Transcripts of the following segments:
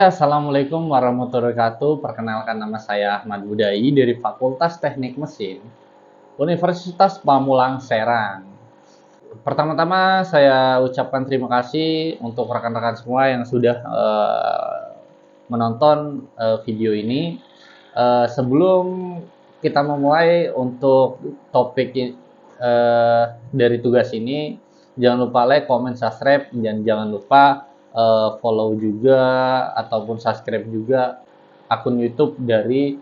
Assalamualaikum warahmatullahi wabarakatuh. Perkenalkan, nama saya Ahmad Budai dari Fakultas Teknik Mesin Universitas Pamulang Serang. Pertama-tama saya ucapkan terima kasih untuk rekan-rekan semua yang sudah menonton video ini. Sebelum kita memulai untuk topik dari tugas ini, jangan lupa like, comment, subscribe, dan jangan lupa follow juga ataupun subscribe juga akun YouTube dari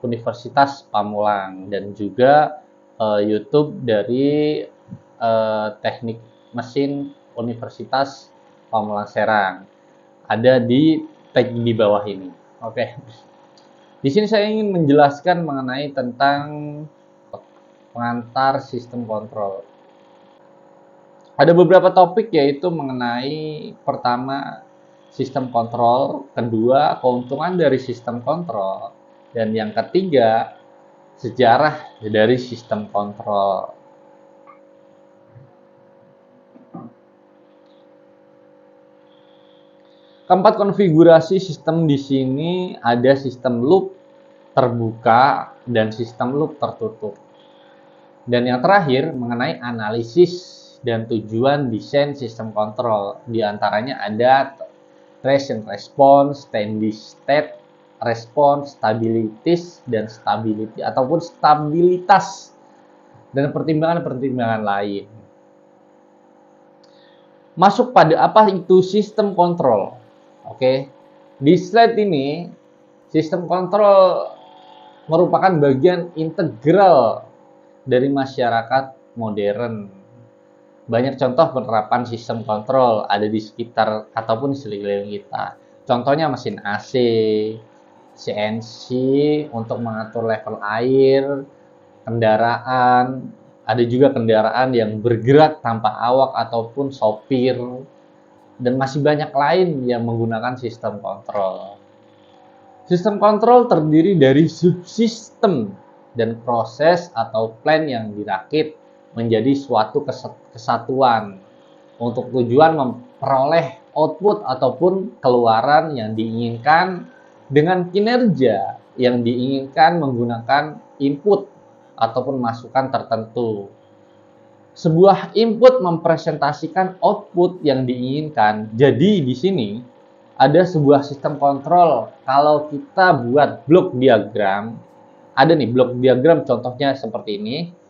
Universitas Pamulang dan juga YouTube dari Teknik Mesin Universitas Pamulang Serang. Ada di tag di bawah ini. Oke. Di sini saya ingin menjelaskan mengenai tentang pengantar sistem kontrol. Ada beberapa topik, yaitu mengenai pertama sistem kontrol, kedua keuntungan dari sistem kontrol, dan yang ketiga sejarah dari sistem kontrol. Keempat konfigurasi sistem di sini ada sistem loop terbuka dan sistem loop tertutup. Dan yang terakhir mengenai analisis dan tujuan desain sistem kontrol. Di antaranya ada trace and response, steady state response, stabilities, dan stability ataupun stabilitas, dan pertimbangan-pertimbangan lain. Masuk pada apa itu sistem kontrol. Oke. Di slide ini, sistem kontrol merupakan bagian integral dari masyarakat modern. Banyak contoh penerapan sistem kontrol ada di sekitar ataupun di sekeliling kita. Contohnya mesin AC, CNC untuk mengatur level air, kendaraan, ada juga kendaraan yang bergerak tanpa awak ataupun sopir, dan masih banyak lain yang menggunakan sistem kontrol. Sistem kontrol terdiri dari subsistem dan proses atau plan yang dirakit menjadi suatu kesatuan untuk tujuan memperoleh output ataupun keluaran yang diinginkan dengan kinerja yang diinginkan menggunakan input ataupun masukan tertentu. Sebuah input mempresentasikan output yang diinginkan. Jadi di sini ada sebuah sistem kontrol. Kalau kita buat blok diagram, ada nih blok diagram contohnya seperti ini.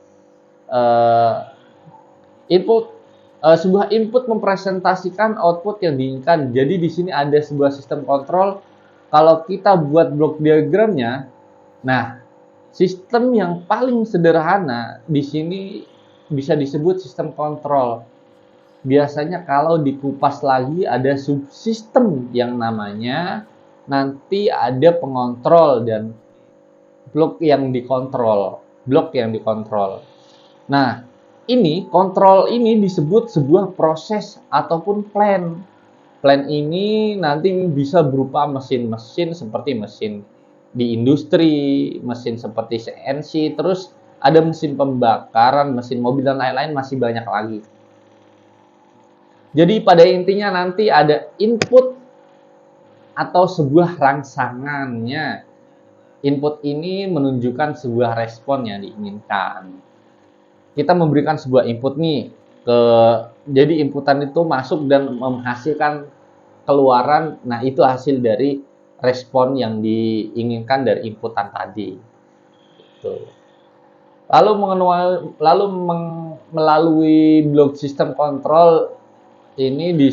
Sebuah input mempresentasikan output yang diinginkan. Jadi di sini ada sebuah sistem kontrol. Kalau kita buat blok diagramnya, nah, sistem yang paling sederhana di sini bisa disebut sistem kontrol. Biasanya kalau dikupas lagi ada subsistem yang namanya, nanti ada pengontrol dan blok yang dikontrol. Nah, ini kontrol ini disebut sebuah proses ataupun plan. Plan ini nanti bisa berupa mesin-mesin seperti mesin di industri, mesin seperti CNC, terus ada mesin pembakaran, mesin mobil, dan lain-lain, masih banyak lagi. Jadi pada intinya nanti ada input atau sebuah rangsangannya. Input ini menunjukkan sebuah respon yang diinginkan. Kita memberikan sebuah input nih, jadi inputan itu masuk dan menghasilkan keluaran. Nah, itu hasil dari respon yang diinginkan dari inputan tadi. Gitu. Lalu melalui blok sistem kontrol ini di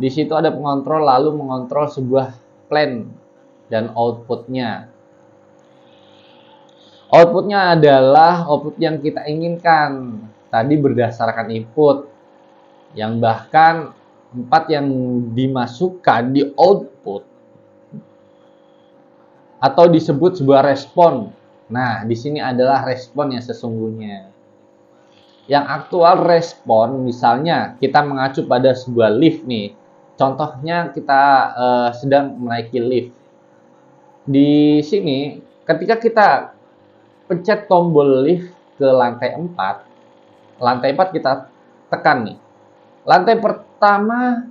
situ ada pengontrol, lalu mengontrol sebuah plan dan outputnya. Outputnya adalah output yang kita inginkan tadi berdasarkan input, yang bahkan 4 yang dimasukkan di output atau disebut sebuah respon. Nah, di sini adalah respon yang sesungguhnya. Yang aktual respon, misalnya kita mengacu pada sebuah lift nih. Contohnya kita sedang menaiki lift. Di sini ketika kita pencet tombol lift ke lantai 4 kita tekan nih. Lantai pertama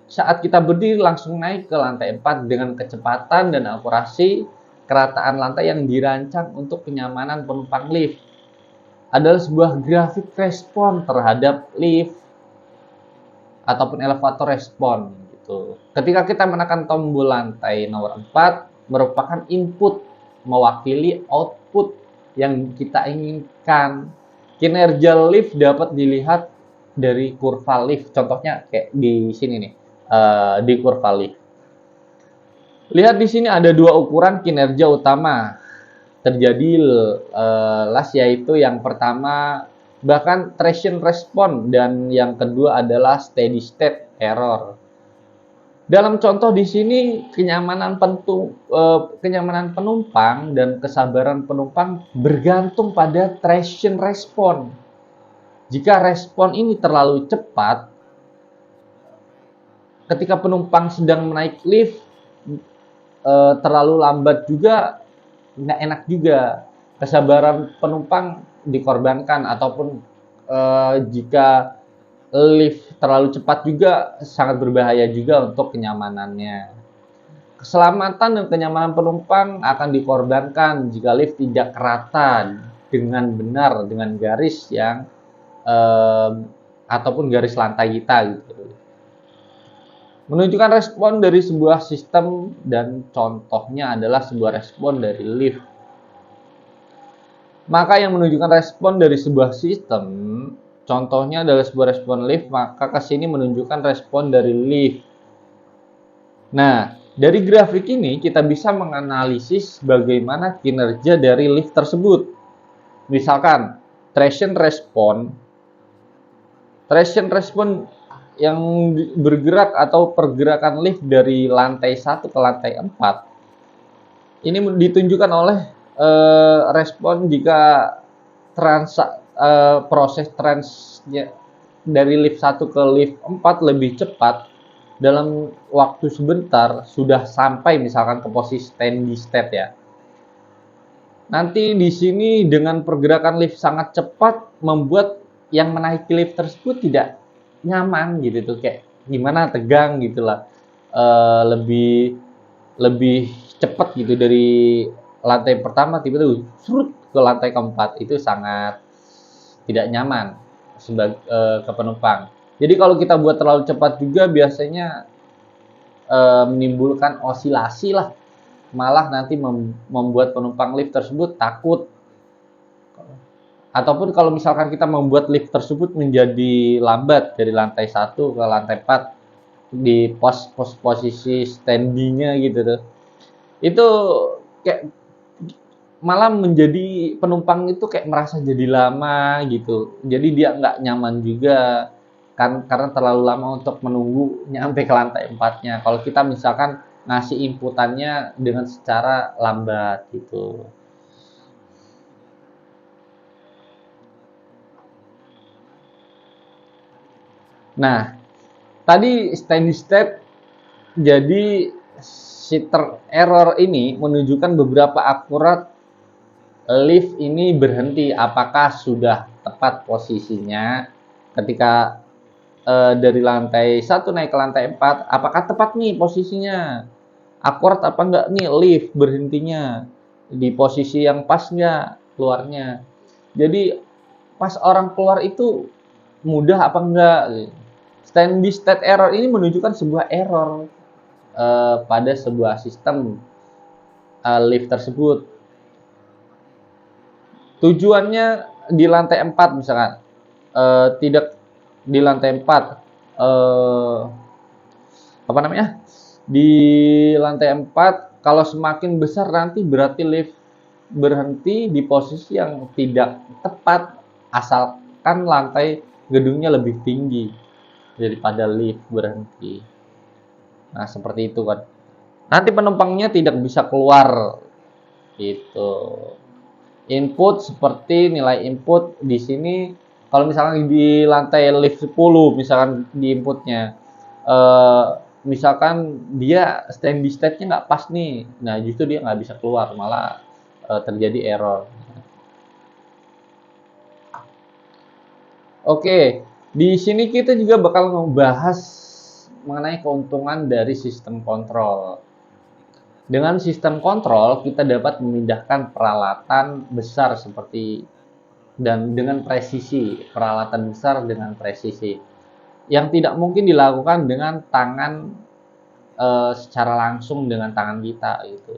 saat kita berdiri langsung naik ke lantai 4 dengan kecepatan dan akurasi kerataan lantai yang dirancang untuk kenyamanan penumpang lift. Adalah sebuah grafik respon terhadap lift ataupun elevator respon gitu. Ketika kita menekan tombol lantai nomor 4 merupakan input mewakili output yang kita inginkan. Kinerja lift dapat dilihat dari kurva lift. Contohnya kayak di sini nih, di kurva lift. Lihat di sini ada dua ukuran kinerja utama terjadi yaitu yang pertama bahkan traction response dan yang kedua adalah steady state error. Dalam contoh di sini kenyamanan penumpang dan kesabaran penumpang bergantung pada traction response. Jika respon ini terlalu cepat, ketika penumpang sedang menaik lift, terlalu lambat juga nggak enak juga. Kesabaran penumpang dikorbankan ataupun jika lift terlalu cepat juga sangat berbahaya juga untuk kenyamanannya. Keselamatan dan kenyamanan penumpang akan dikorbankan jika lift tidak rata dengan benar dengan garis yang ataupun garis lantai kita gitu. Menunjukkan respon dari sebuah sistem dan contohnya adalah sebuah respon dari lift. Maka yang menunjukkan respon dari sebuah sistem, contohnya adalah sebuah respon lift, maka ke sini menunjukkan respon dari lift. Nah, dari grafik ini kita bisa menganalisis bagaimana kinerja dari lift tersebut. Misalkan, traction response yang bergerak atau pergerakan lift dari lantai 1 ke lantai 4 ini ditunjukkan oleh respon jika proses transnya dari lift 1 ke lift 4 lebih cepat dalam waktu sebentar sudah sampai misalkan ke posisi steady state ya. Nanti di sini dengan pergerakan lift sangat cepat membuat yang menaiki lift tersebut tidak nyaman gitu tuh, kayak gimana, tegang gitulah, lebih cepat gitu dari lantai pertama tiba-tiba surut ke lantai keempat, itu sangat tidak nyaman ke penumpang. Jadi kalau kita buat terlalu cepat juga biasanya menimbulkan osilasi lah, malah nanti membuat penumpang lift tersebut takut. Ataupun kalau misalkan kita membuat lift tersebut menjadi lambat dari lantai 1 ke lantai 4 di posisi standingnya gitu tuh. Itu kayak malah menjadi penumpang itu kayak merasa jadi lama gitu. Jadi dia nggak nyaman juga kan karena terlalu lama untuk menunggu nyampe ke lantai 4-nya. Kalau kita misalkan ngasih inputannya dengan secara lambat gitu. Nah, tadi steady state, jadi shitter error ini menunjukkan beberapa akurat lift ini berhenti, apakah sudah tepat posisinya ketika dari lantai 1 naik ke lantai 4, apakah tepat nih posisinya, akurat apa enggak nih lift berhentinya, di posisi yang pas enggak keluarnya. Jadi pas orang keluar itu mudah apa enggak. Steady state error ini menunjukkan sebuah error pada sebuah sistem lift tersebut. Tujuannya di lantai 4 misalkan, tidak di lantai 4, di lantai 4 kalau semakin besar nanti berarti lift berhenti di posisi yang tidak tepat asalkan lantai gedungnya lebih tinggi daripada lift berhenti. Nah, seperti itu kan. Nanti penumpangnya tidak bisa keluar gitu. Input seperti nilai input di sini kalau misalkan di lantai lift 10 misalkan di inputnya misalkan dia steady state-nya nggak pas nih. Nah, justru dia nggak bisa keluar, malah terjadi error. Oke, di sini kita juga bakal membahas mengenai keuntungan dari sistem kontrol. Dengan sistem kontrol, kita dapat memindahkan peralatan besar dengan presisi, peralatan besar dengan presisi, yang tidak mungkin dilakukan dengan tangan secara langsung dengan tangan kita gitu.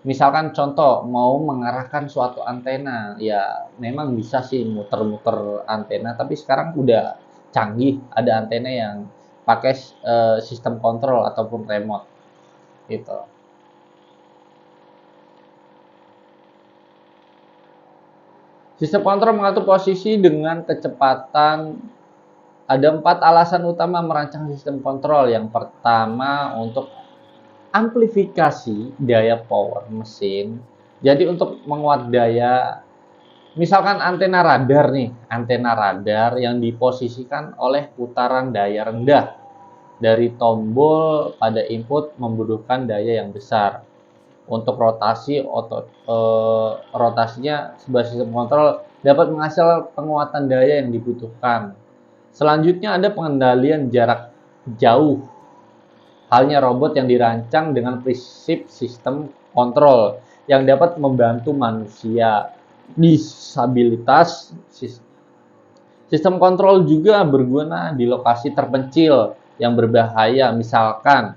Misalkan contoh mau mengarahkan suatu antena, ya memang bisa sih muter-muter antena, tapi sekarang udah canggih, ada antena yang pakai sistem kontrol ataupun remote gitu. Sistem kontrol mengatur posisi dengan kecepatan. Ada 4 alasan utama merancang sistem kontrol. Yang pertama, untuk amplifikasi daya power mesin. Jadi untuk menguat daya, misalkan antena radar nih, antena radar yang diposisikan oleh putaran daya rendah dari tombol pada input membutuhkan daya yang besar. Untuk rotasinya sebuah sistem kontrol dapat menghasilkan penguatan daya yang dibutuhkan. Selanjutnya ada pengendalian jarak jauh. Halnya robot yang dirancang dengan prinsip sistem kontrol yang dapat membantu manusia. Disabilitas sistem kontrol juga berguna di lokasi terpencil yang berbahaya. Misalkan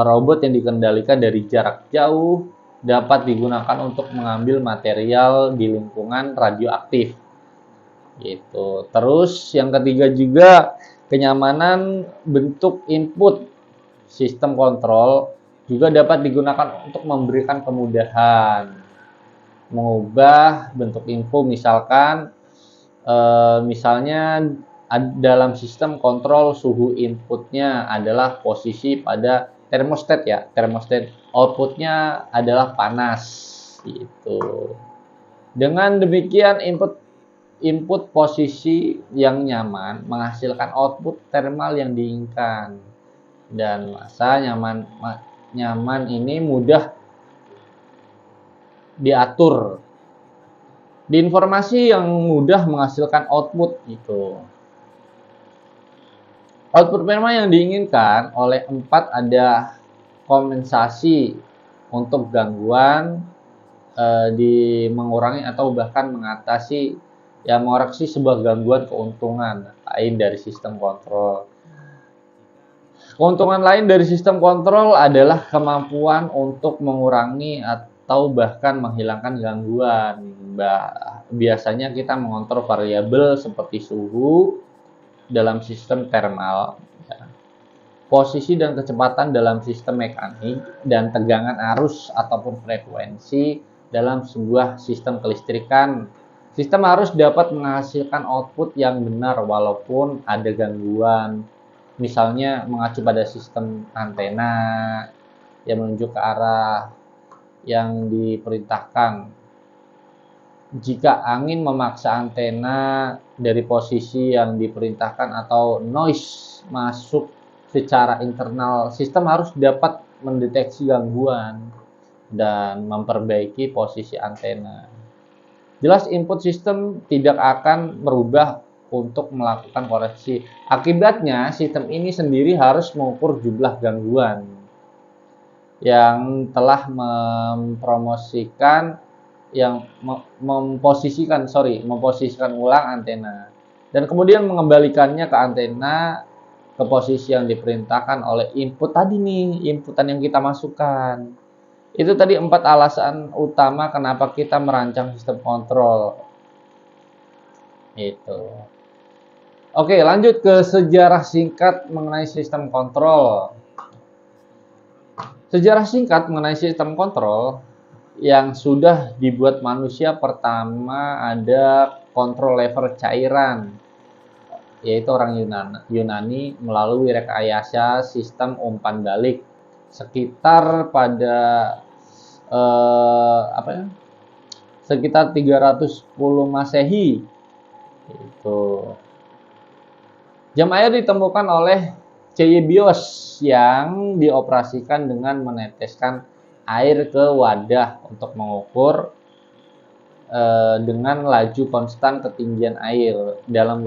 robot yang dikendalikan dari jarak jauh dapat digunakan untuk mengambil material di lingkungan radioaktif. Gitu. Terus yang ketiga juga kenyamanan bentuk input. Sistem kontrol juga dapat digunakan untuk memberikan kemudahan mengubah bentuk info, misalkan misalnya dalam sistem kontrol suhu inputnya adalah posisi pada termostat ya, termostat outputnya adalah panas gitu. Dengan demikian input posisi yang nyaman menghasilkan output thermal yang diinginkan, dan masa nyaman ini mudah diatur. Di informasi yang mudah menghasilkan output itu. Output thermal yang diinginkan oleh 4 ada kompensasi untuk gangguan, mengurangi atau bahkan mengatasi mengoreksi sebuah gangguan keuntungan lain dari sistem kontrol. Keuntungan lain dari sistem kontrol adalah kemampuan untuk mengurangi atau bahkan menghilangkan gangguan. Biasanya kita mengontrol variabel seperti suhu dalam sistem thermal, posisi dan kecepatan dalam sistem mekanik, dan tegangan arus ataupun frekuensi dalam sebuah sistem kelistrikan. Sistem harus dapat menghasilkan output yang benar walaupun ada gangguan. Misalnya mengacu pada sistem antena yang menunjuk ke arah yang diperintahkan. Jika angin memaksa antena dari posisi yang diperintahkan atau noise masuk secara internal, sistem harus dapat mendeteksi gangguan dan memperbaiki posisi antena. Jelas input sistem tidak akan merubah untuk melakukan koreksi. Akibatnya, sistem ini sendiri harus mengukur jumlah gangguan yang telah memposisikan ulang antena dan kemudian mengembalikannya ke antena ke posisi yang diperintahkan oleh input tadi nih, inputan yang kita masukkan. Itu tadi 4 alasan utama kenapa kita merancang sistem kontrol. Itu. Oke, lanjut ke sejarah singkat mengenai sistem kontrol. Sejarah singkat mengenai sistem kontrol yang sudah dibuat manusia, pertama ada kontrol lever cairan, yaitu orang Yunani melalui rekayasa sistem umpan balik sekitar pada sekitar 310 Masehi. Itu. Jam air ditemukan oleh Cyebios yang dioperasikan dengan meneteskan air ke wadah untuk mengukur dengan laju konstan ketinggian air dalam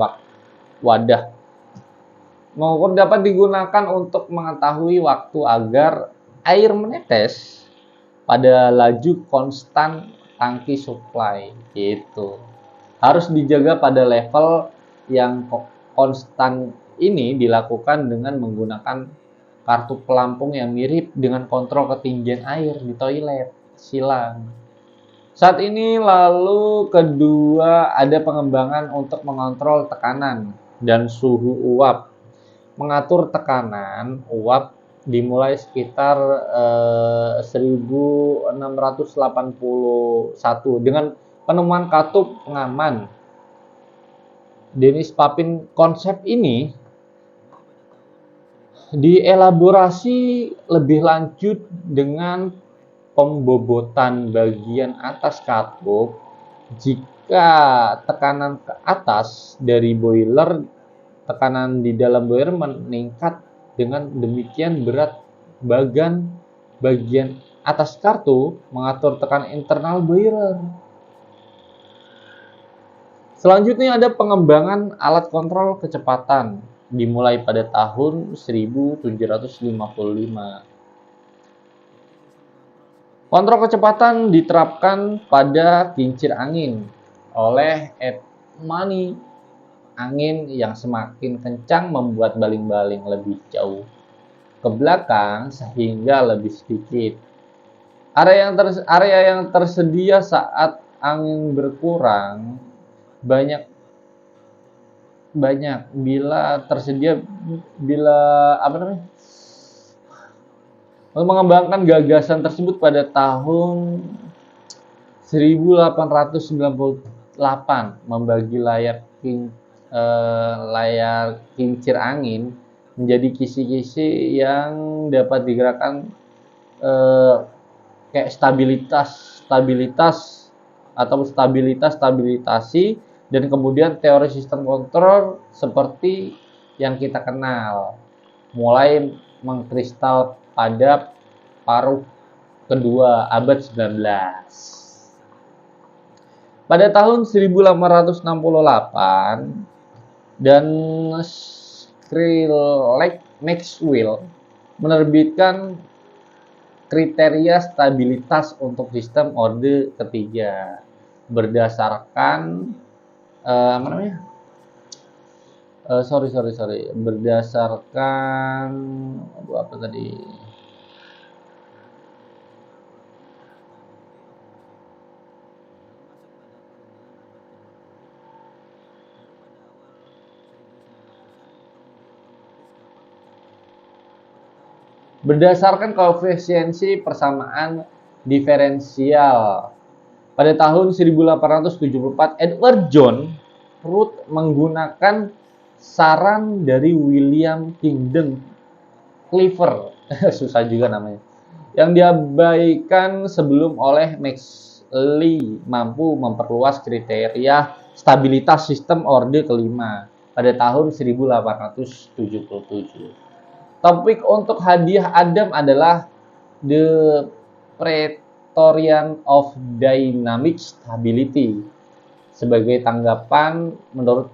wadah. Mengukur dapat digunakan untuk mengetahui waktu agar air menetes pada laju konstan tangki supply gitu. Harus dijaga pada level yang konstan. Ini dilakukan dengan menggunakan kartu pelampung yang mirip dengan kontrol ketinggian air di toilet silang. Saat ini lalu kedua ada pengembangan untuk mengontrol tekanan dan suhu uap. Mengatur tekanan uap dimulai sekitar 1681 dengan penemuan katup pengaman Dennis Papin. Konsep ini dielaborasi lebih lanjut dengan pembobotan bagian atas katup. Jika tekanan ke atas dari boiler, tekanan di dalam boiler meningkat, dengan demikian berat bagian atas kartu mengatur tekanan internal boiler. Selanjutnya ada pengembangan alat kontrol kecepatan dimulai pada tahun 1755. Kontrol kecepatan diterapkan pada kincir angin oleh Edmani. Angin yang semakin kencang membuat baling-baling lebih jauh ke belakang sehingga lebih sedikit area yang tersedia saat angin berkurang banyak bila mengembangkan gagasan tersebut pada tahun 1898, membagi layar kincir angin menjadi kisi-kisi yang dapat digerakkan kayak stabilitasi, dan kemudian teori sistem kontrol seperti yang kita kenal mulai mengkristal pada paruh kedua abad 19. Pada tahun 1868 dan Maxwell menerbitkan kriteria stabilitas untuk sistem orde ketiga berdasarkan berdasarkan koefisiensi persamaan diferensial. Pada tahun 1874, Edward John Root menggunakan saran dari William Kingdon Cleaver, susah juga namanya, yang diabaikan sebelum oleh Maxley, mampu memperluas kriteria stabilitas sistem orde kelima pada tahun 1877. Topik untuk hadiah Adam adalah The Praetorian of Dynamic Stability. Sebagai tanggapan, menurut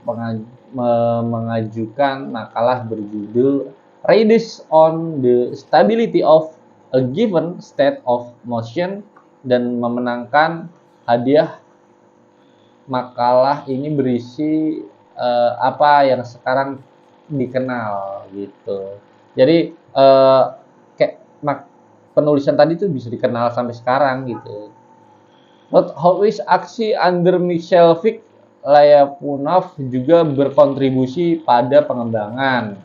mengajukan makalah berjudul Readers on the Stability of a Given State of Motion, dan memenangkan hadiah. Makalah ini berisi apa yang sekarang dikenal gitu. Jadi penulisan tadi tuh bisa dikenal sampai sekarang gitu. Howis aksi under Michel Fick Lyapunov juga berkontribusi pada pengembangan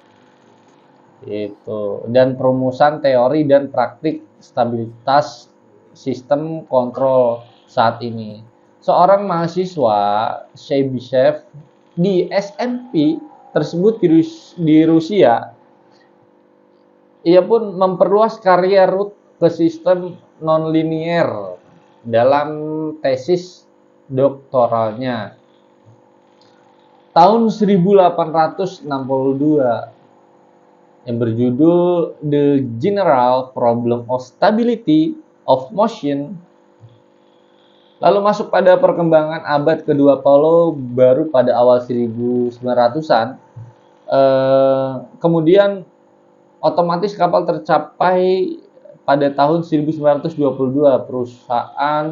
gitu dan perumusan teori dan praktik stabilitas sistem kontrol saat ini. Seorang mahasiswa Chebyshev di SMP tersebut di Rusia, ia pun memperluas karya Root ke sistem nonlinier dalam tesis doktoralnya tahun 1862 yang berjudul The General Problem of Stability of Motion. Lalu masuk pada perkembangan abad ke-20 baru pada awal 1900-an, Kemudian otomatis kapal tercapai pada tahun 1922. Perusahaan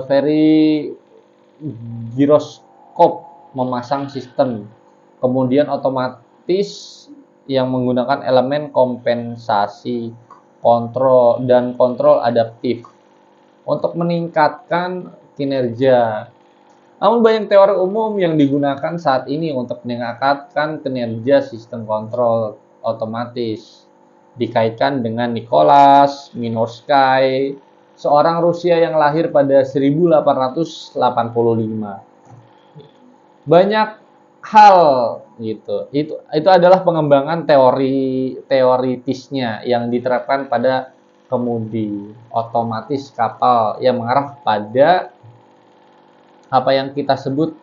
Ferry Giroskop memasang sistem kemudian otomatis yang menggunakan elemen kompensasi kontrol adaptif untuk meningkatkan kinerja. Namun banyak teori umum yang digunakan saat ini untuk meningkatkan kinerja sistem kontrol otomatis. Dikaitkan dengan Nicholas Minorsky, seorang Rusia yang lahir pada 1885. Banyak hal gitu. Itu adalah pengembangan teoritisnya yang diterapkan pada kemudi otomatis kapal yang mengarah pada apa yang kita sebut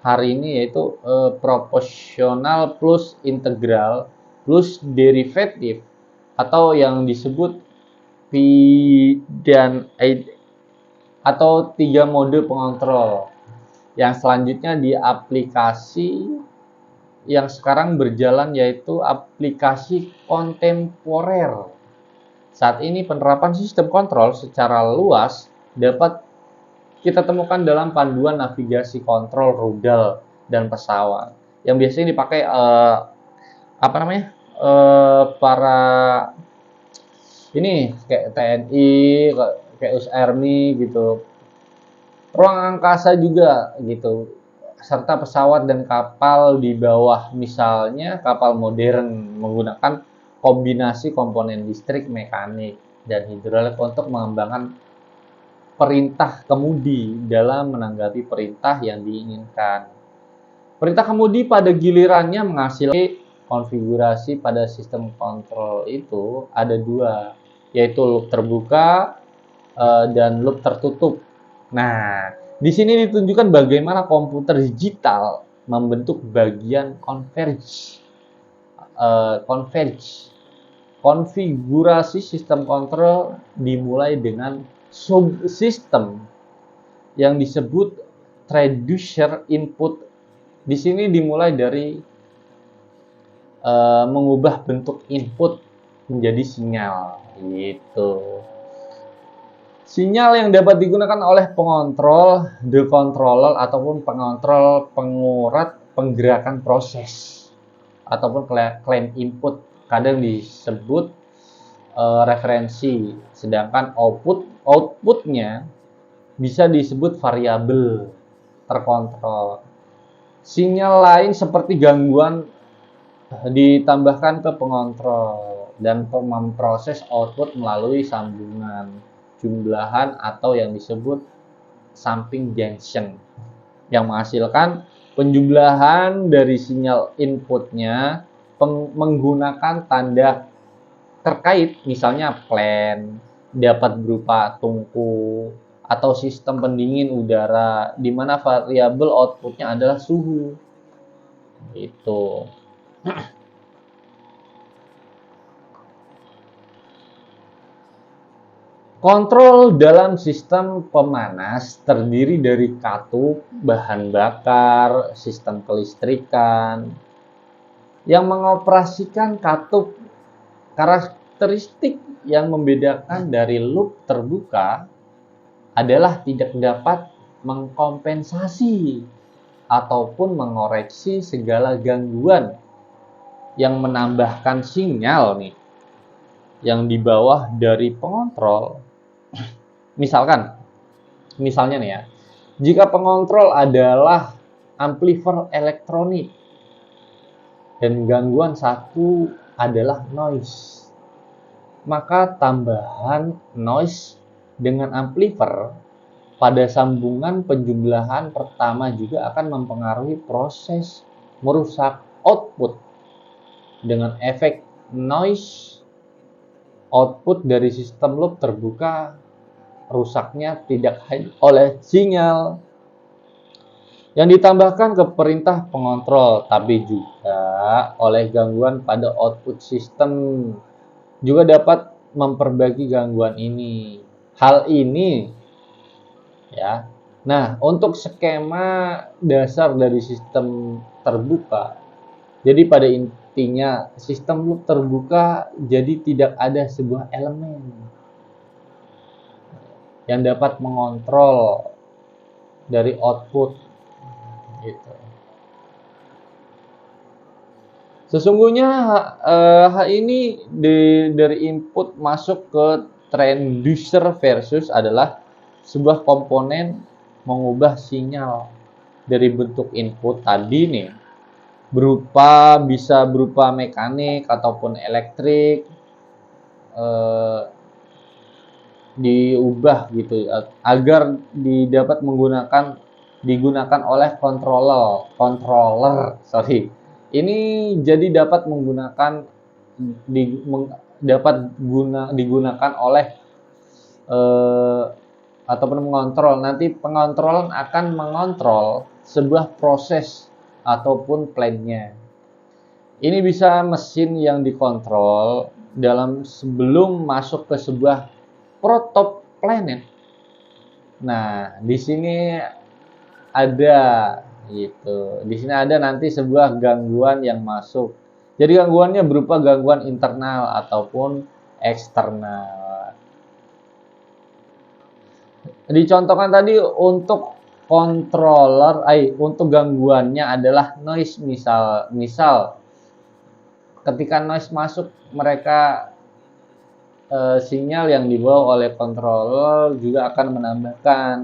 hari ini yaitu proporsional plus integral plus derivatif atau yang disebut P dan I atau 3 mode pengontrol. Yang selanjutnya di aplikasi yang sekarang berjalan yaitu aplikasi kontemporer. Saat ini penerapan sistem kontrol secara luas dapat kita temukan dalam panduan navigasi kontrol rudal dan pesawat yang biasanya dipakai para ini kayak TNI, kayak US Army gitu, ruang angkasa juga gitu, serta pesawat dan kapal di bawah, misalnya kapal modern menggunakan kombinasi komponen listrik, mekanik, dan hidrolik untuk mengembangkan perintah kemudi dalam menanggapi perintah yang diinginkan. Perintah kemudi pada gilirannya menghasilkan konfigurasi pada sistem kontrol itu ada 2, yaitu loop terbuka dan loop tertutup. Nah, di sini ditunjukkan bagaimana komputer digital membentuk bagian converge. Konfigurasi sistem kontrol dimulai dengan subsistem yang disebut traducer input. Di sini dimulai dari mengubah bentuk input menjadi sinyal gitu. Sinyal yang dapat digunakan oleh pengontrol, the controller, ataupun pengontrol pengurat penggerakan proses ataupun claim input kadang disebut referensi, sedangkan outputnya bisa disebut variabel terkontrol. Sinyal lain seperti gangguan ditambahkan ke pengontrol dan memproses output melalui sambungan jumlahan atau yang disebut samping junction yang menghasilkan penjumlahan dari sinyal inputnya menggunakan tanda terkait, misalnya plan dapat berupa tungku atau sistem pendingin udara di mana variabel outputnya adalah suhu. Itu. Kontrol dalam sistem pemanas terdiri dari katup, bahan bakar, sistem kelistrikan. Yang mengoperasikan katup, karakteristik yang membedakan dari loop terbuka adalah tidak dapat mengkompensasi ataupun mengoreksi segala gangguan yang menambahkan sinyal nih yang di bawah dari pengontrol. Misalnya nih ya, jika pengontrol adalah amplifier elektronik dan gangguan satu adalah noise, maka tambahan noise dengan amplifier pada sambungan penjumlahan pertama juga akan mempengaruhi proses merusak output. Dengan efek noise, output dari sistem loop terbuka rusaknya tidak hanya oleh sinyal yang ditambahkan ke perintah pengontrol, tapi juga oleh gangguan pada output sistem juga dapat memperbaiki gangguan ini. Hal ini ya. Nah, untuk skema dasar dari sistem terbuka Jadi pada intinya sistem loop terbuka jadi tidak ada sebuah elemen yang dapat mengontrol dari output gitu. Sesungguhnya hal ini dari input masuk ke transducer versus adalah sebuah komponen mengubah sinyal dari bentuk input tadi nih bisa berupa mekanik ataupun elektrik diubah gitu agar digunakan oleh controller ini jadi dapat digunakan oleh ataupun mengontrol. Nanti pengontrolan akan mengontrol sebuah proses ataupun plannya. Ini bisa mesin yang dikontrol sebelum masuk ke sebuah protoplanet. Nah, di sini ada gitu. Di sini ada nanti sebuah gangguan yang masuk. Jadi gangguannya berupa gangguan internal ataupun eksternal. Dicontohkan tadi untuk untuk gangguannya adalah noise misal ketika noise masuk sinyal yang dibawa oleh controller juga akan menambahkan.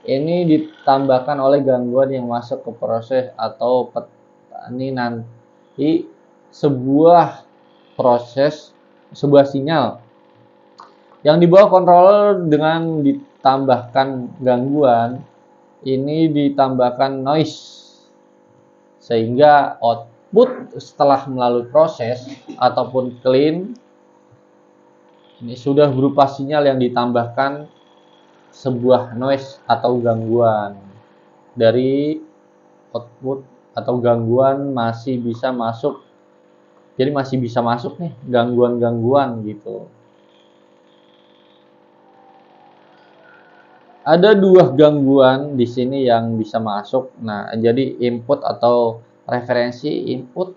Ini ditambahkan oleh gangguan yang masuk ke proses atau petani nanti sebuah sinyal yang dibawa controller dengan ditambahkan gangguan, ini ditambahkan noise sehingga output setelah melalui proses ataupun clean ini sudah berupa sinyal yang ditambahkan sebuah noise atau gangguan. Dari output atau gangguan masih bisa masuk. Jadi masih bisa masuk nih gangguan-gangguan gitu. Ada dua gangguan di sini yang bisa masuk. Nah, jadi input atau referensi input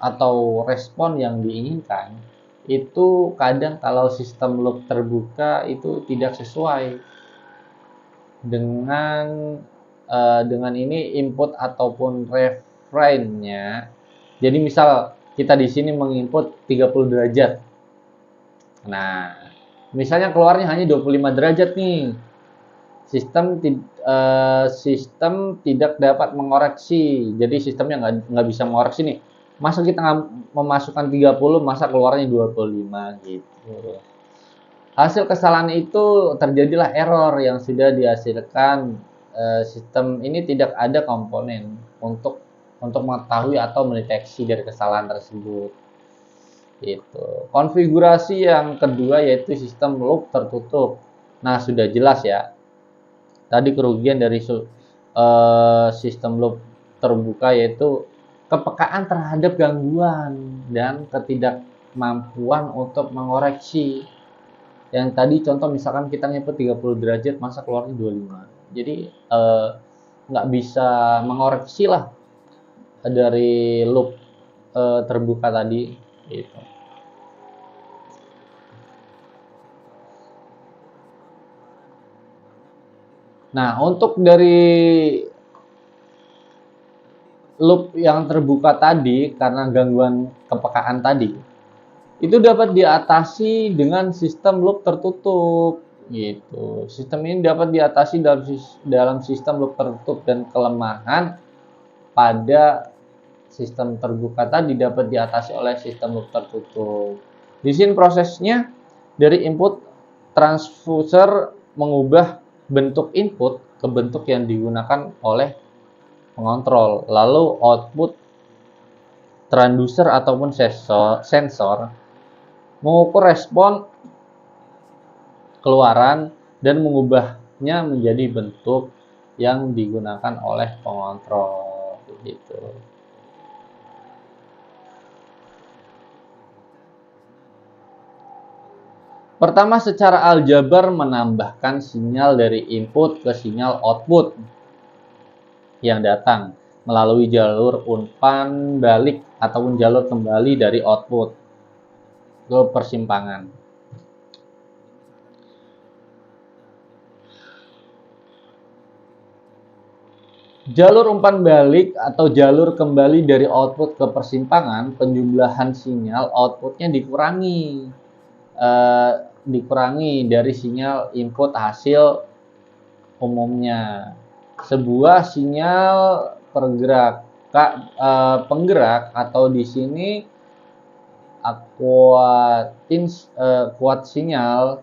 atau respon yang diinginkan itu kadang kalau sistem loop terbuka itu tidak sesuai dengan ini input ataupun referensinya. Jadi misal kita di sini menginput 30 derajat. Nah, misalnya keluarnya hanya 25 derajat nih. Sistem tidak dapat mengoreksi. Jadi sistemnya nggak bisa mengoreksi nih. Masa kita memasukkan 30, masa keluarnya 25 gitu. Hasil kesalahan itu terjadilah error yang sudah dihasilkan. Sistem ini tidak ada komponen untuk mengetahui atau mendeteksi dari kesalahan tersebut. Gitu. Konfigurasi yang kedua yaitu sistem loop tertutup. Nah, sudah jelas ya. Tadi kerugian dari sistem loop terbuka yaitu kepekaan terhadap gangguan dan ketidakmampuan untuk mengoreksi. Yang tadi contoh misalkan kita nginput 30 derajat masa keluarnya 25. Jadi nggak bisa mengoreksi lah dari loop terbuka tadi gitu. Nah, untuk dari loop yang terbuka tadi karena gangguan kepekaan tadi itu dapat diatasi dengan sistem loop tertutup gitu. Sistem ini dapat diatasi dalam sistem loop tertutup dan kelemahan pada sistem terbuka tadi dapat diatasi oleh sistem loop tertutup. Di sini prosesnya dari input transducer mengubah bentuk input ke bentuk yang digunakan oleh pengontrol. Lalu output transducer ataupun sensor mengukur respon keluaran dan mengubahnya menjadi bentuk yang digunakan oleh pengontrol gitu. Pertama, secara aljabar menambahkan sinyal dari input ke sinyal output yang datang. melalui jalur umpan balik ataupun jalur kembali dari output ke persimpangan. Jalur umpan balik atau jalur kembali dari output ke persimpangan, penjumlahan sinyal outputnya dikurangi dari sinyal input hasil umumnya. Sebuah sinyal penggerak atau di sini kuat sinyal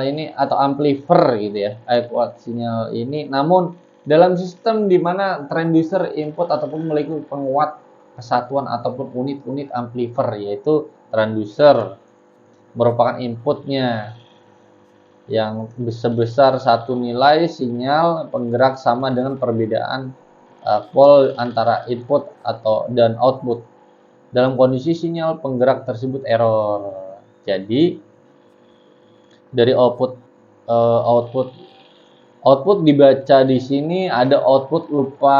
ini atau amplifier gitu ya, kuat sinyal ini. Namun dalam sistem di mana transducer input ataupun memiliki penguat kesatuan ataupun unit-unit amplifier, yaitu transducer merupakan inputnya yang sebesar satu nilai sinyal penggerak sama dengan perbedaan pol antara input dan output. Dalam kondisi sinyal penggerak tersebut error. Jadi dari output dibaca di sini ada output lupa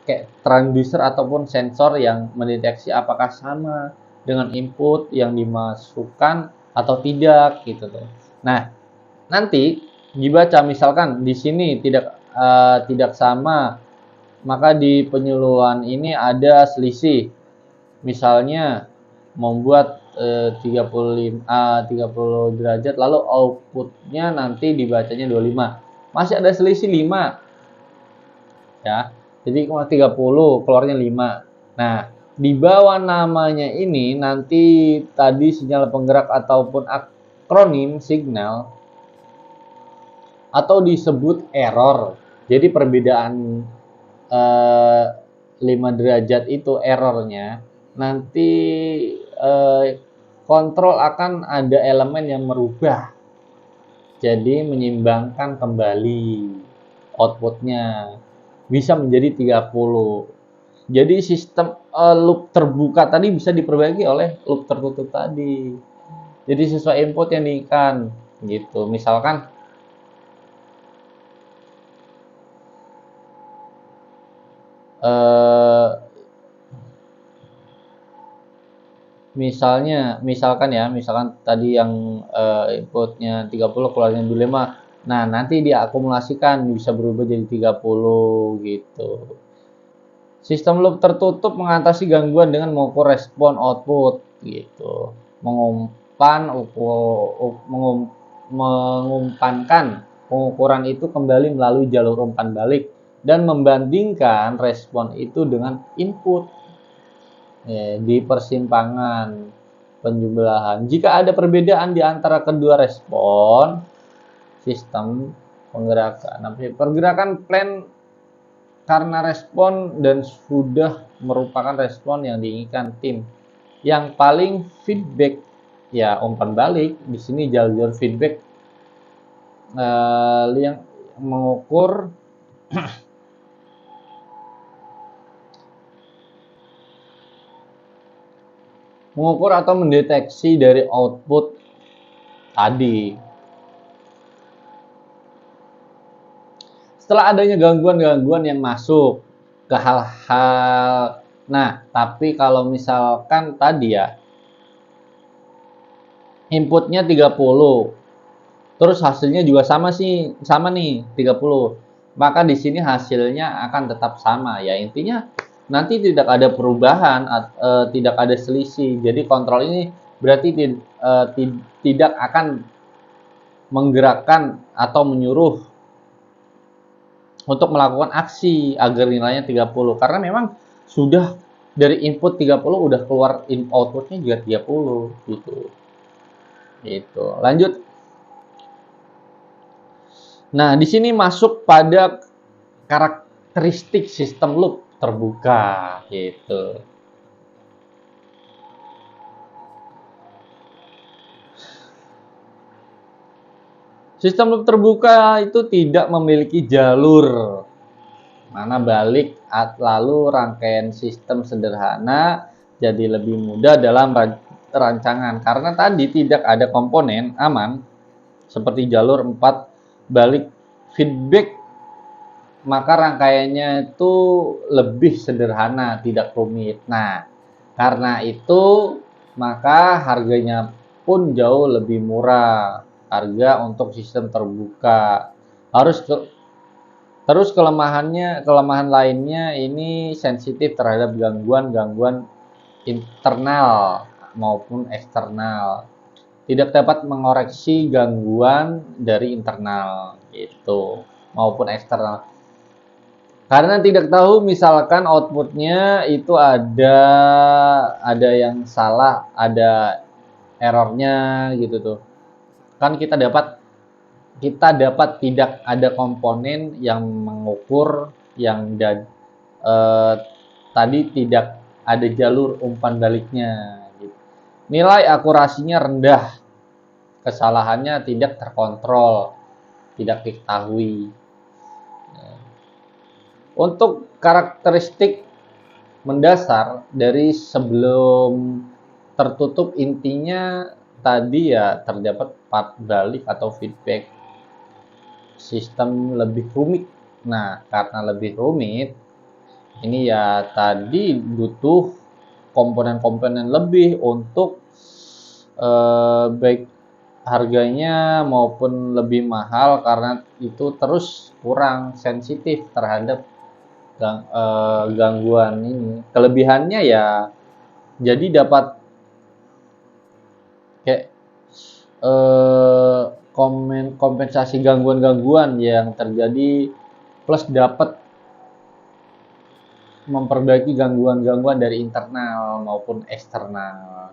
kayak transducer ataupun sensor yang mendeteksi apakah sama dengan input yang dimasukkan atau tidak gitu tuh. Nah, nanti dibaca misalkan di sini tidak sama, maka di penyuluhan ini ada selisih. Misalnya membuat 30 derajat lalu outputnya nanti dibacanya 25. Masih ada selisih 5. Ya. Jadi 30 keluarnya 5. Nah, di bawah namanya ini nanti tadi sinyal penggerak ataupun akronim signal atau disebut error. Jadi perbedaan 5 derajat itu errornya. Nanti kontrol akan ada elemen yang merubah. Jadi menyimbangkan kembali outputnya. Bisa menjadi 30. Jadi sistem loop terbuka tadi bisa diperbaiki oleh loop tertutup tadi. Jadi sesuai input yang diinginkan gitu. Misalkan misalkan tadi yang inputnya 30 keluarnya 25. Nah, nanti diakumulasikan bisa berubah jadi 30 gitu. Sistem loop tertutup mengatasi gangguan dengan mengukur respon output gitu. Mengumpankan pengukuran itu kembali melalui jalur umpan balik dan membandingkan respon itu dengan input di persimpangan penjumlahan. Jika ada perbedaan di antara kedua respon sistem penggerakan, pergerakan plan karena respon dan sudah merupakan respon yang diinginkan tim. Yang paling feedback ya umpan balik. Di sini jalur feedback yang mengukur atau mendeteksi dari output tadi. Setelah adanya gangguan-gangguan yang masuk ke hal-hal, nah tapi kalau misalkan tadi ya inputnya 30, terus hasilnya juga sama nih 30, maka di sini hasilnya akan tetap sama ya. Intinya nanti tidak ada perubahan, tidak ada selisih. Jadi kontrol ini berarti tidak akan menggerakkan atau menyuruh untuk melakukan aksi agar nilainya 30. Karena memang sudah dari input 30 udah keluar outputnya juga 30 gitu. Itu. Lanjut. Nah, di sini masuk pada karakteristik sistem loop terbuka gitu. Sistem loop terbuka itu tidak memiliki jalur mana balik lalu rangkaian sistem sederhana jadi lebih mudah dalam rancangan karena tadi tidak ada komponen aman seperti jalur 4 balik feedback maka rangkaiannya itu lebih sederhana, tidak rumit. Nah, karena itu maka harganya pun jauh lebih murah. Harga untuk sistem terbuka. Terus kelemahan lainnya ini sensitif terhadap gangguan-gangguan internal maupun eksternal. Tidak dapat mengoreksi gangguan dari internal gitu maupun eksternal. Karena tidak tahu misalkan outputnya itu ada yang salah, ada errornya gitu tuh. Kan kita dapat tidak ada komponen yang mengukur yang tadi tidak ada jalur umpan baliknya gitu. Nilai akurasinya rendah, kesalahannya tidak terkontrol, tidak diketahui. Untuk karakteristik mendasar dari sebelum tertutup, intinya tadi ya terdapat part balik atau feedback sistem lebih rumit. Nah, karena lebih rumit, ini ya tadi butuh komponen-komponen lebih untuk baik harganya maupun lebih mahal karena itu terus kurang sensitif terhadap gangguan ini. Kelebihannya ya jadi dapat kayak kompensasi gangguan-gangguan yang terjadi plus dapat memperbaiki gangguan-gangguan dari internal maupun eksternal.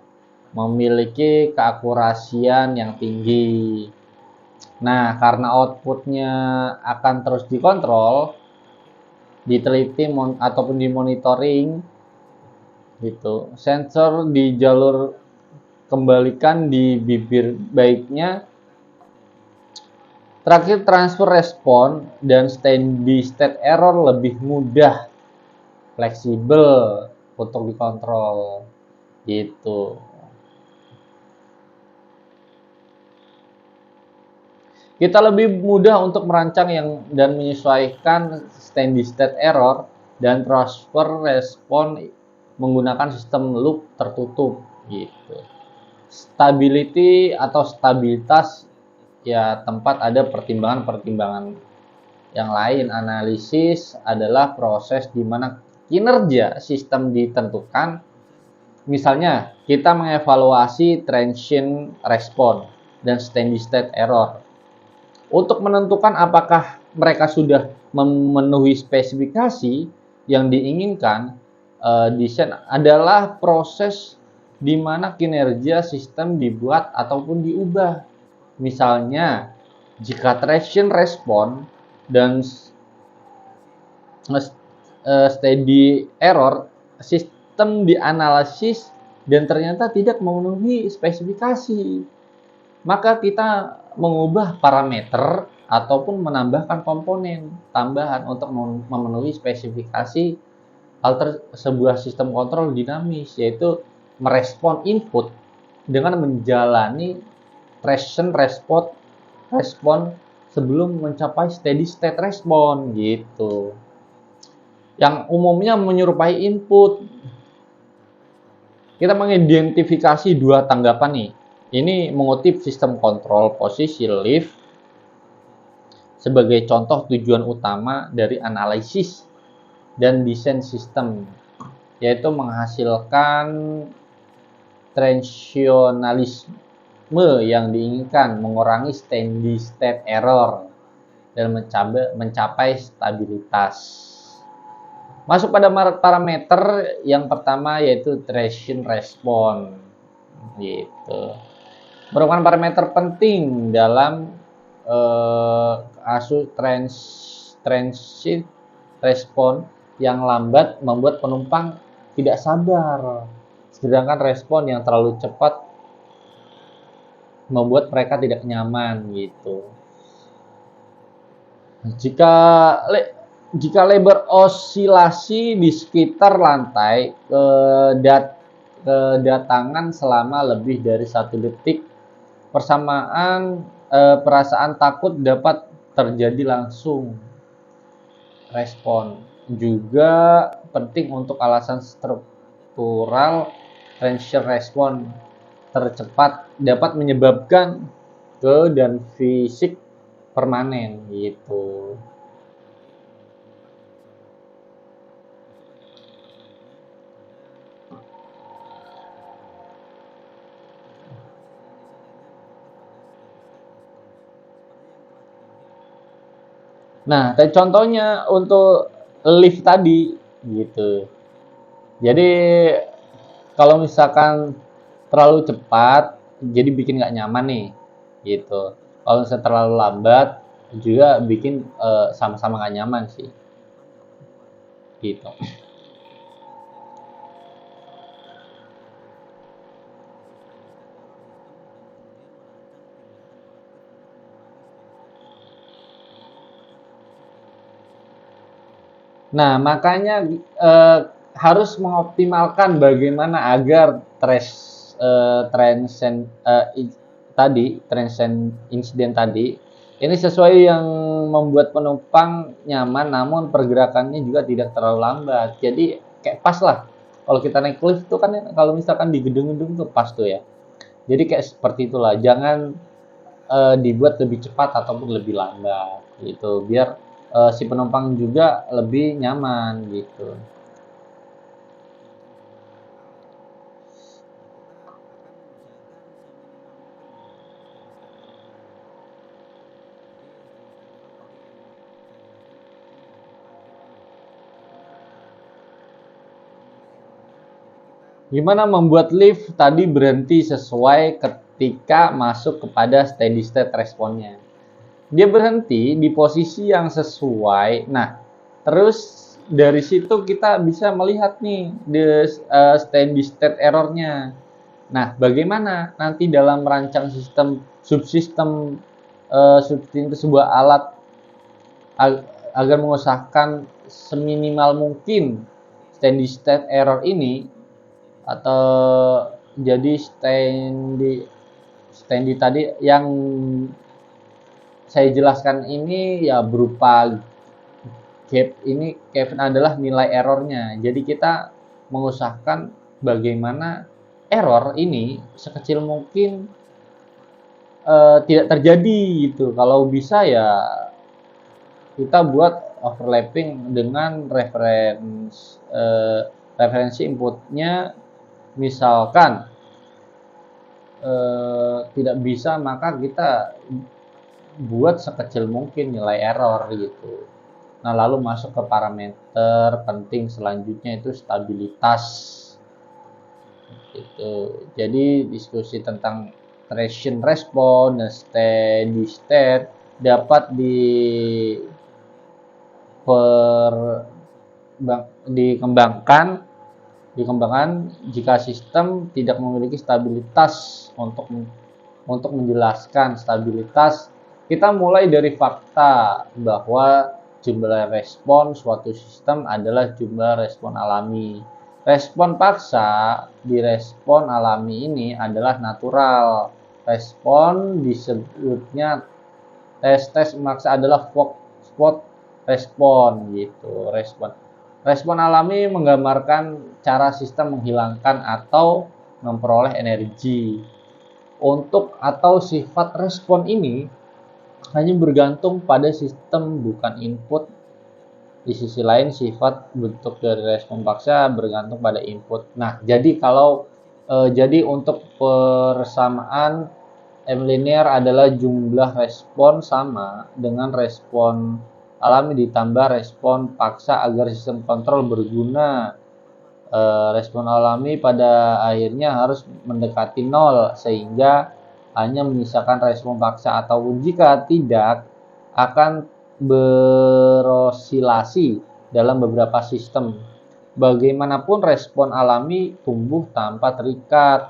Memiliki keakurasian yang tinggi. Nah, karena outputnya akan terus dikontrol, diteliti ataupun dimonitoring gitu. Sensor di jalur kembalikan di bibir baiknya. Terakhir, transfer respon dan steady state error lebih mudah, fleksibel untuk dikontrol gitu. Kita lebih mudah untuk merancang dan menyesuaikan steady state error dan transfer respon menggunakan sistem loop tertutup gitu. Stability atau stabilitas ya tempat ada pertimbangan-pertimbangan yang lain. Analisis adalah proses di mana kinerja sistem ditentukan. Misalnya, kita mengevaluasi transient response dan steady state error untuk menentukan apakah mereka sudah memenuhi spesifikasi yang diinginkan. Desain adalah proses di mana kinerja sistem dibuat ataupun diubah. Misalnya, jika transient response dan steady error, sistem dianalisis dan ternyata tidak memenuhi spesifikasi, maka kita mengubah parameter ataupun menambahkan komponen tambahan untuk memenuhi spesifikasi sebuah sistem kontrol dinamis, yaitu merespon input dengan menjalani transient respon sebelum mencapai steady state respon gitu. Yang umumnya menyerupai input. Kita mengidentifikasi dua tanggapan nih. Ini mengutip sistem kontrol posisi lift sebagai contoh tujuan utama dari analisis dan desain sistem, yaitu menghasilkan transitionalisme yang diinginkan, mengurangi steady state error, dan mencapai stabilitas. Masuk pada parameter yang pertama yaitu transient response gitu. Merupakan parameter penting dalam kasus transient respon yang lambat membuat penumpang tidak sabar, sedangkan respon yang terlalu cepat membuat mereka tidak nyaman gitu. Jika lebar osilasi di sekitar lantai kedatangan selama lebih dari 1 detik, perasaan takut dapat terjadi langsung. respon. Juga penting untuk alasan struktural transient respon tercepat dapat menyebabkan dan fisik permanen gitu. Nah, contohnya untuk lift tadi gitu. Jadi kalau misalkan terlalu cepat, jadi bikin nggak nyaman nih, gitu. Kalau misalnya terlalu lambat, juga bikin sama-sama nggak nyaman sih, gitu. Nah, makanya harus mengoptimalkan bagaimana agar transient insiden tadi ini sesuai yang membuat penumpang nyaman, namun pergerakannya juga tidak terlalu lambat. Jadi kayak pas lah. Kalau kita naik lift tuh kan kalau misalkan di gedung-gedung tuh pas tuh ya. Jadi kayak seperti itulah. Jangan dibuat lebih cepat ataupun lebih lambat gitu. Biar si penumpang juga lebih nyaman gitu. Gimana membuat lift tadi berhenti sesuai ketika masuk kepada steady state responnya. Dia berhenti di posisi yang sesuai. Nah, terus dari situ kita bisa melihat nih steady state errornya. Nah, bagaimana nanti dalam merancang subsistem sebuah alat agar mengusahakan seminimal mungkin steady state error ini, atau jadi steady tadi yang saya jelaskan ini ya berupa gap ini adalah nilai errornya. Jadi kita mengusahakan bagaimana error ini sekecil mungkin tidak terjadi gitu. Kalau bisa ya kita buat overlapping dengan referensi inputnya. Misalkan tidak bisa, maka kita buat sekecil mungkin nilai error gitu. Nah, lalu masuk ke parameter penting selanjutnya itu stabilitas. Gitu. Jadi diskusi tentang transient response dan steady state dapat dikembangkan jika sistem tidak memiliki stabilitas. Untuk menjelaskan stabilitas, kita mulai dari fakta bahwa jumlah respon suatu sistem adalah jumlah respon alami. Respon paksa di respon alami ini adalah natural. Respon disebutnya tes maksa adalah spot respon gitu. Respon alami menggambarkan cara sistem menghilangkan atau memperoleh energi. Untuk atau sifat respon ini hanya bergantung pada sistem, bukan input. Di sisi lain, sifat bentuk dari respon paksa bergantung pada input. Nah, jadi jadi untuk persamaan M linear adalah jumlah respon sama dengan respon alami ditambah respon paksa agar sistem kontrol berguna. Respon alami pada akhirnya harus mendekati 0 sehingga hanya menyisakan respon paksa, atau jika tidak akan berosilasi dalam beberapa sistem. Bagaimanapun respon alami tumbuh tanpa terikat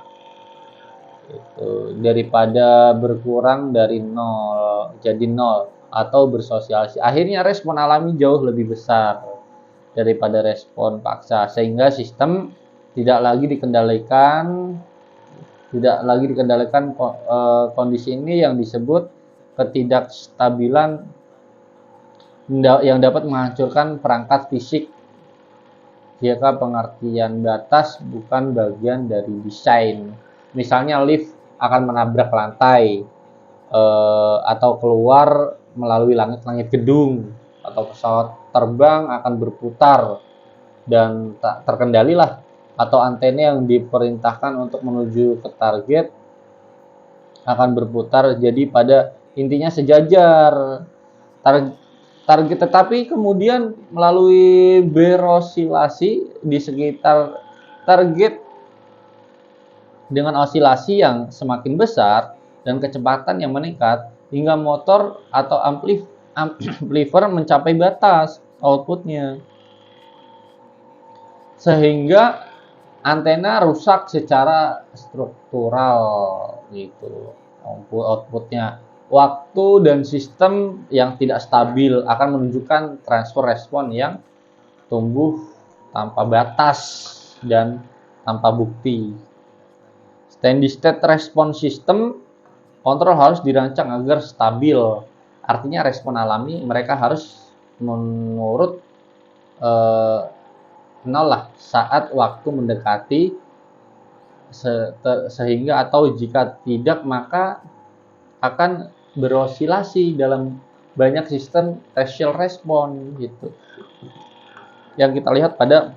gitu, daripada berkurang dari 0 jadi 0 atau bersosialisasi. Akhirnya respon alami jauh lebih besar daripada respon paksa, sehingga sistem tidak lagi dikendalikan kondisi ini yang disebut ketidakstabilan yang dapat menghancurkan perangkat fisik jika pengertian batas bukan bagian dari desain. Misalnya lift akan menabrak lantai, atau keluar melalui langit-langit gedung, atau pesawat terbang akan berputar dan tak terkendali lah, atau antena yang diperintahkan untuk menuju ke target akan berputar jadi pada intinya sejajar. Target tetapi kemudian melalui berosilasi di sekitar target dengan osilasi yang semakin besar dan kecepatan yang meningkat hingga motor atau amplifier mencapai batas outputnya, sehingga antena rusak secara struktural gitu. Outputnya, waktu dan sistem yang tidak stabil akan menunjukkan transfer respon yang tumbuh tanpa batas dan tanpa bukti. Steady state response system kontrol harus dirancang agar stabil. Artinya respon alami mereka harus menurut nol lah saat waktu mendekati sehingga atau jika tidak maka akan berosilasi dalam banyak sistem partial respon gitu. Yang kita lihat pada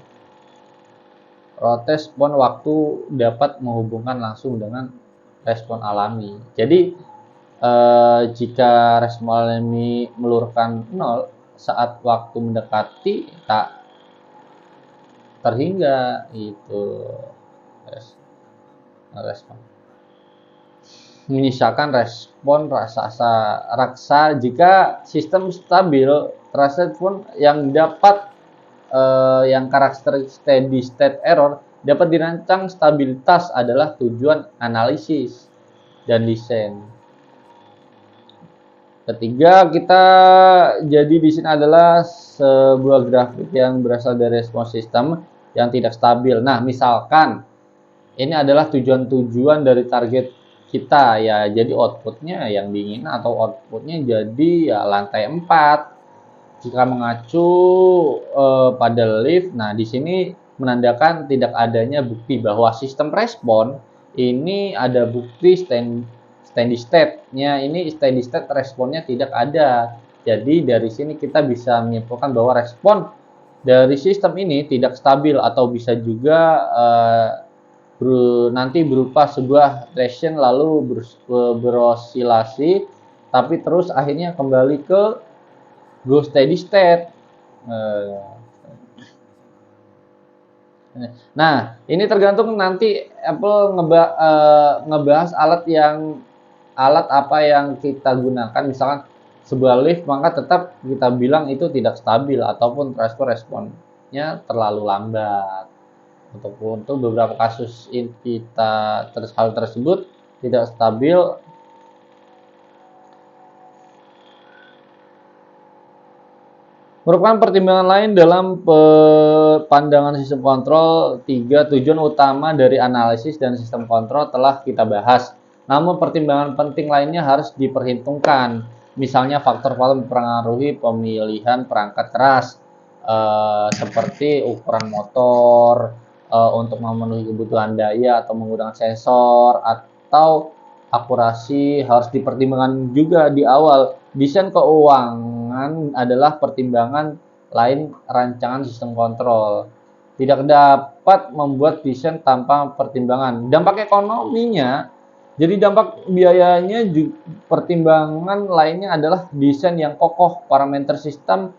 respon waktu dapat menghubungkan langsung dengan respon alami. Jadi jika respon alami meluruskan nol saat waktu mendekati tak terhingga itu respon. Menyisakan respon raksa jika sistem stabil, respon yang dapat yang karakteristik steady state error dapat dirancang stabilitas adalah tujuan analisis dan desain. Ketiga, kita jadi di sini adalah sebuah grafik yang berasal dari respon sistem yang tidak stabil. Nah, misalkan ini adalah tujuan-tujuan dari target kita ya, jadi outputnya yang diinginkan atau outputnya jadi ya lantai 4. Jika mengacu pada lift, nah di sini menandakan tidak adanya bukti bahwa sistem respon ini ada bukti steady state-nya, ini steady state responnya tidak ada. Jadi dari sini kita bisa menyimpulkan bahwa respon dari sistem ini tidak stabil atau bisa juga nanti berupa sebuah traction lalu berosilasi tapi terus akhirnya kembali ke go steady state. Nah, ini tergantung nanti Apple ngebahas alat apa yang kita gunakan. Misalkan sebuah lift, maka tetap kita bilang itu tidak stabil ataupun transfer responnya terlalu lambat. Untuk beberapa kasus hal tersebut tidak stabil. Merupakan pertimbangan lain dalam pandangan sistem kontrol. 3 tujuan utama dari analisis dan sistem kontrol telah kita bahas. Namun pertimbangan penting lainnya harus diperhitungkan. Misalnya faktor-faktor mempengaruhi pemilihan perangkat keras, seperti ukuran motor, untuk memenuhi kebutuhan daya atau menggunakan sensor, atau akurasi harus dipertimbangkan juga di awal. Desain keuangan adalah pertimbangan lain rancangan sistem kontrol. Tidak dapat membuat desain tanpa pertimbangan. Dampak ekonominya, jadi dampak biayanya, pertimbangan lainnya adalah desain yang kokoh, parameter sistem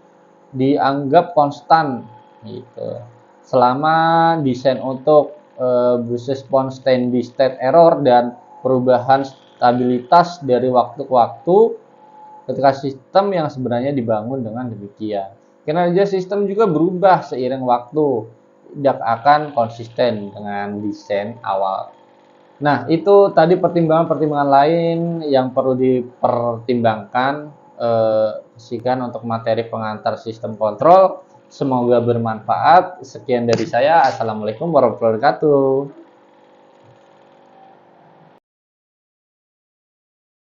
dianggap konstan gitu. Selama desain untuk berespon steady state error dan perubahan stabilitas dari waktu ke waktu ketika sistem yang sebenarnya dibangun dengan demikian. Kinerja sistem juga berubah seiring waktu, tidak akan konsisten dengan desain awal. Nah, itu tadi pertimbangan-pertimbangan lain yang perlu dipertimbangkan untuk materi pengantar sistem kontrol. Semoga bermanfaat. Sekian dari saya. Assalamualaikum warahmatullahi wabarakatuh.